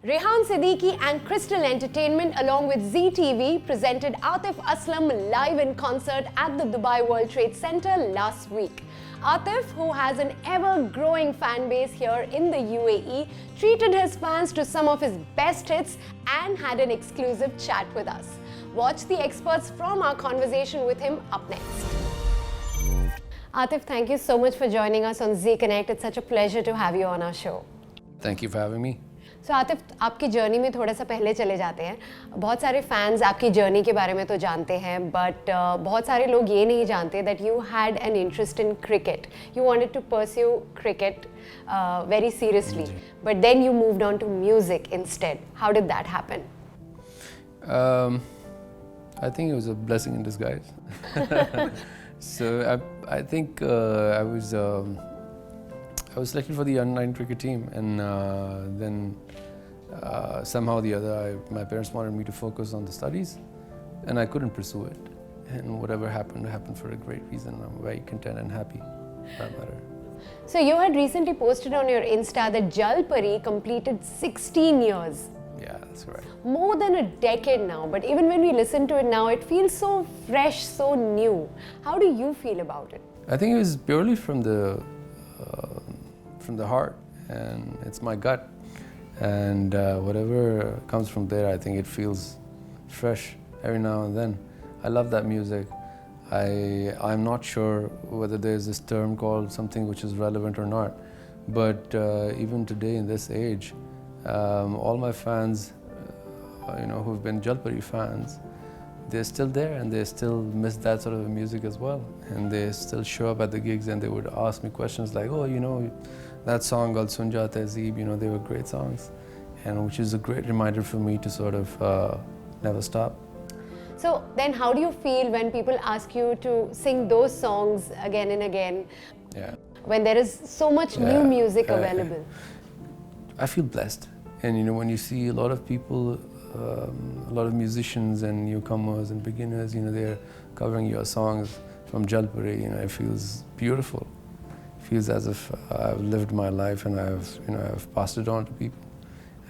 Rehan, Siddiqi and Krystal Entertainment along with Zee TV presented Atif Aslam live in concert at the Dubai World Trade Center last week. Atif, who has an ever-growing fan base here in the UAE, treated his fans to some of his best hits and had an exclusive chat with us. Watch the experts from our conversation with him up next. Atif, thank you so much for joining us on Zee Connect. It's such a pleasure to have you on our show. Thank you for having me. So Atif, आपकी journey में थोड़ा सा पहले चले जाते हैं. बहुत सारे फैंस आपकी जर्नी के बारे में तो जानते हैं, बट बहुत सारे लोग ये नहीं जानते that you had an interest in cricket. You wanted to pursue cricket very seriously, but then you moved on to music instead. How did that happen? I think it was a blessing in disguise. So I think I was selected for the under-9 cricket team, and then somehow or the other, my parents wanted me to focus on the studies, and I couldn't pursue it. And whatever happened for a great reason. I'm very content and happy for that matter. So you had recently posted on your Insta that Jalpari completed 16 years. Yeah, that's correct. More than a decade now, but even when we listen to it now, it feels so fresh, so new. How do you feel about it? I think it was purely from the heart, and it's my gut, and whatever comes from there, I think it feels fresh every now and then. I love that music. I'm not sure whether there's this term called something which is relevant or not, but even today in this age, all my fans, who've been Jalpari fans, they're still there and they still miss that sort of music as well, and they still show up at the gigs and they would ask me questions like, oh, that song called Sun Jata Hai Zeeb, they were great songs, and which is a great reminder for me to sort of never stop. So then how do you feel when people ask you to sing those songs again and again? Yeah. When there is so much new music available? I feel blessed. And when you see a lot of people, a lot of musicians and newcomers and beginners, they're covering your songs from Jalpari, it feels beautiful. It feels as if I've lived my life and I've passed it on to people,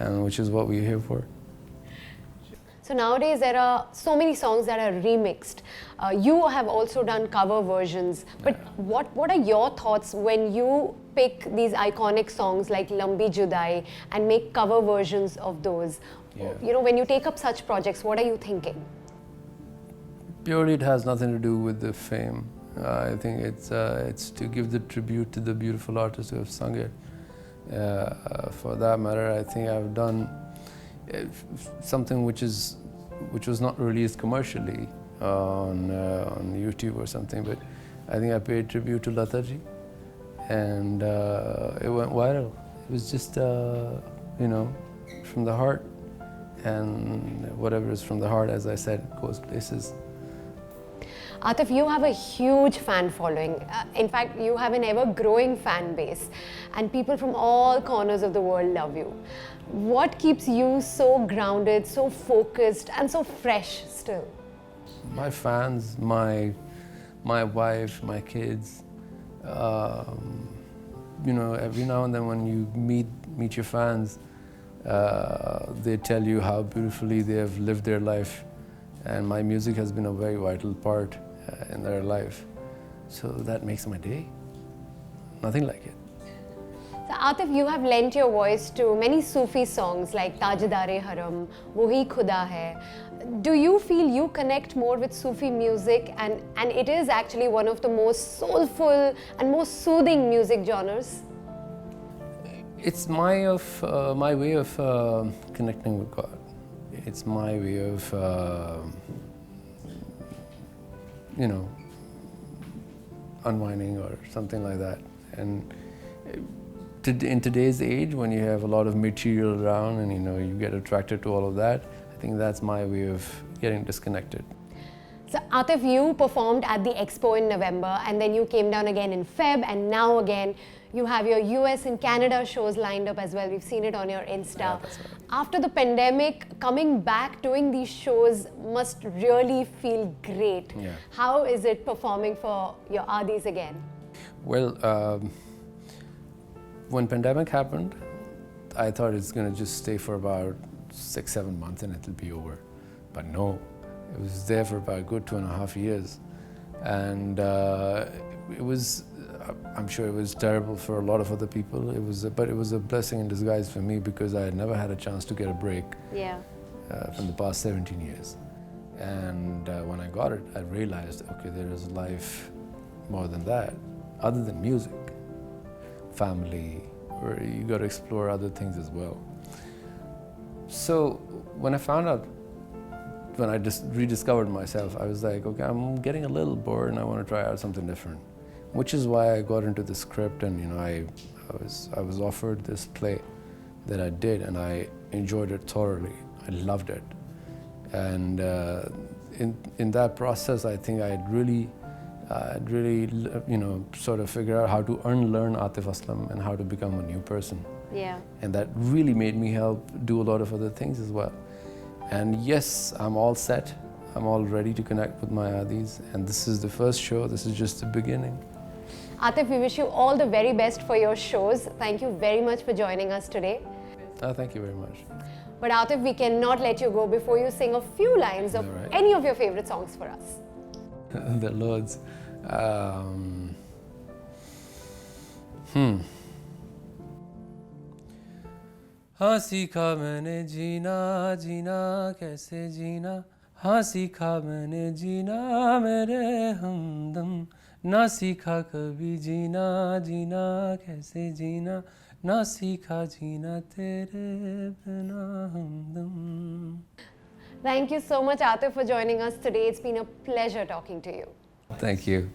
and which is what we're here for. So nowadays there are so many songs that are remixed. You have also done cover versions, but what are your thoughts when you pick these iconic songs like Lambi Judai and make cover versions of those? Yeah. When you take up such projects, what are you thinking? Purely it has nothing to do with the fame. I think it's to give the tribute to the beautiful artists who have sung it. For that matter, I think I've done something which was not released commercially on YouTube or something, but I think I paid tribute to Lataji, and it went viral. It was just from the heart, and whatever is from the heart, as I said, goes places. Atif, you have a huge fan following. In fact, you have an ever-growing fan base, and people from all corners of the world love you. What keeps you so grounded, so focused, and so fresh still? My fans, my wife, my kids. Every now and then when you meet your fans, they tell you how beautifully they have lived their life, and my music has been a very vital part in their life. So that makes my day. Nothing like it. So Atif, you have lent your voice to many Sufi songs like Tajdar-e-Haram, Wohi Khuda Hai. Do you feel you connect more with Sufi music, and it is actually one of the most soulful and most soothing music genres? It's my way of connecting with God. It's my way of unwinding or something like that. And in today's age, when you have a lot of material around and you get attracted to all of that, I think that's my way of getting disconnected. So Atif, you performed at the Expo in November, and then you came down again in Feb, and now again you have your US and Canada shows lined up as well. We've seen it on your Insta. Yeah, that's right. After the pandemic, coming back doing these shows must really feel great. Yeah. How is it performing for your Adis again? Well, when pandemic happened, I thought it's going to just stay for about 6-7 months and it'll be over. But no, it was there for about a good 2.5 years. And it was, I'm sure it was terrible for a lot of other people. But it was a blessing in disguise for me because I had never had a chance to get a break from the past 17 years. And when I got it, I realized, okay, there is life more than that, other than music, family, or you got to explore other things as well. So when I found out, when I just rediscovered myself, I was like, okay, I'm getting a little bored and I want to try out something different. Which is why I got into the script, and I was offered this play that I did, and I enjoyed it thoroughly. I loved it. And in that process, I think I'd really sort of figure out how to unlearn Atif Aslam and how to become a new person. Yeah. And that really made me help do a lot of other things as well. And yes, I'm all set. I'm all ready to connect with my Adis. And this is the first show. This is just the beginning. Atif, we wish you all the very best for your shows. Thank you very much for joining us today. Thank you very much. But Atif, we cannot let you go before you sing a few lines of any of your favorite songs for us. There are loads. हाँ सीखा मैंने जीना जीना कैसे जीना हाँ सीखा मैंने जीना मेरे हमदम ना सीखा कभी जीना जीना कैसे जीना ना सीखा जीना तेरे बिना हमदम. Thank you so much, Atif, for joining us today. It's been a pleasure talking to you. Thank you.